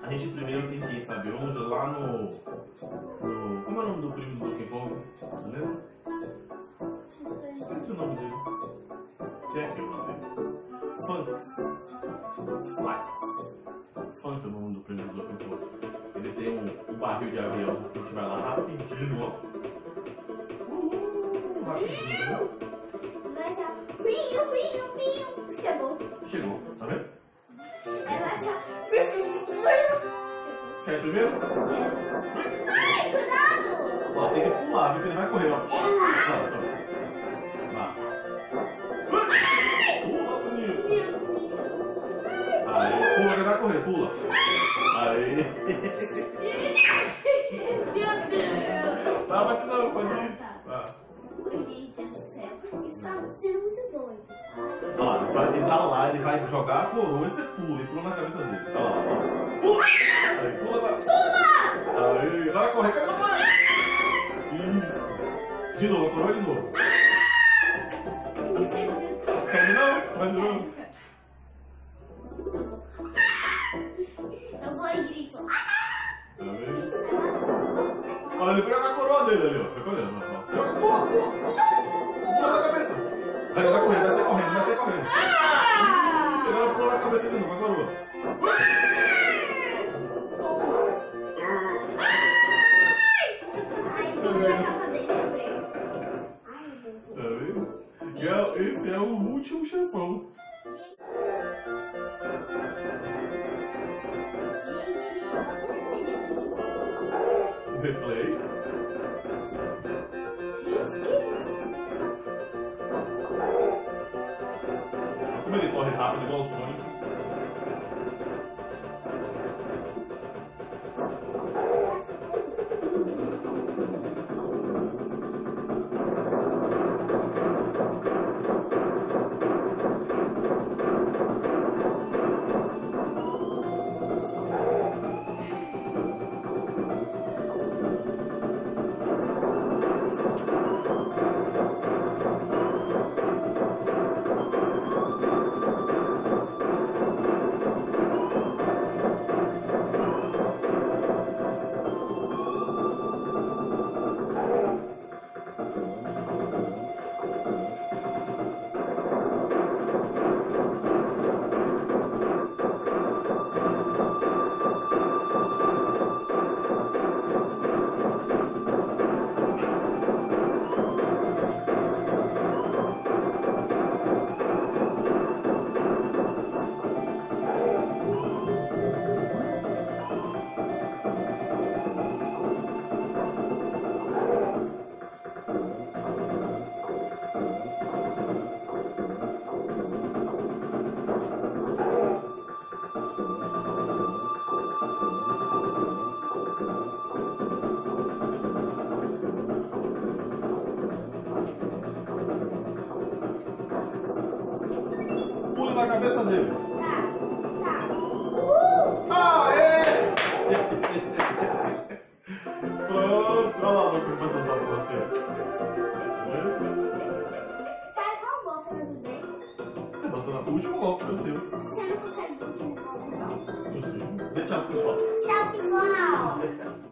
A gente primeiro tem que ir, sabe onde? Lá no... Como é o nome do primo do Donkey Kong? Você lembra? Esqueci o nome dele. Quem é que é o nome dele? Funks. Flax. Funk é o nome do primo do Donkey Kong. Ele tem um barril de avião. A gente vai lá rapidinho, ó. Rapidinho. Vai ser frio. Chegou. Chegou, tá vendo? Vai ser frio. Quer ir primeiro? Ai, cuidado! Ó, tem que pular, viu? Que ele vai correr, ó. Pula, bonito. Aí, pula, ele vai correr, pula. Aí. Meu Deus! Tá, bate não, pode ir. Tá. Gente do céu, isso tá sendo muito doido, tá? Ó, ele tá lá, ele vai jogar a coroa e você pula, e pula na cabeça dele. Olha lá, ó. Pula! Aí, pula lá. Pula! Aí, vai correr, cai. Isso. De novo, a coroa de novo. Quer de novo? Mais de novo. Eu vou e grito. Tá vendo? Olha, ele pega a coroa dele ali, ó. Fica olhando, ó. Joga, pula! Pula na cabeça. Aí ele vai correndo, vai sair correndo. Agora pula na cabeça de novo, a coroa. Tá vendo? Esse é o último chefão. Replay. Como ele corre rápido igual o Sonic. Pule na cabeça dele. Tá. Aê! Pronto. Olha lá o que eu mandando pra você. Tá, qual golpe pra fazer? Você botou no último golpe, foi o seu. Você não consegue o último golpe, não? Eu sei. Dê tchau, pessoal. Tchau, pessoal!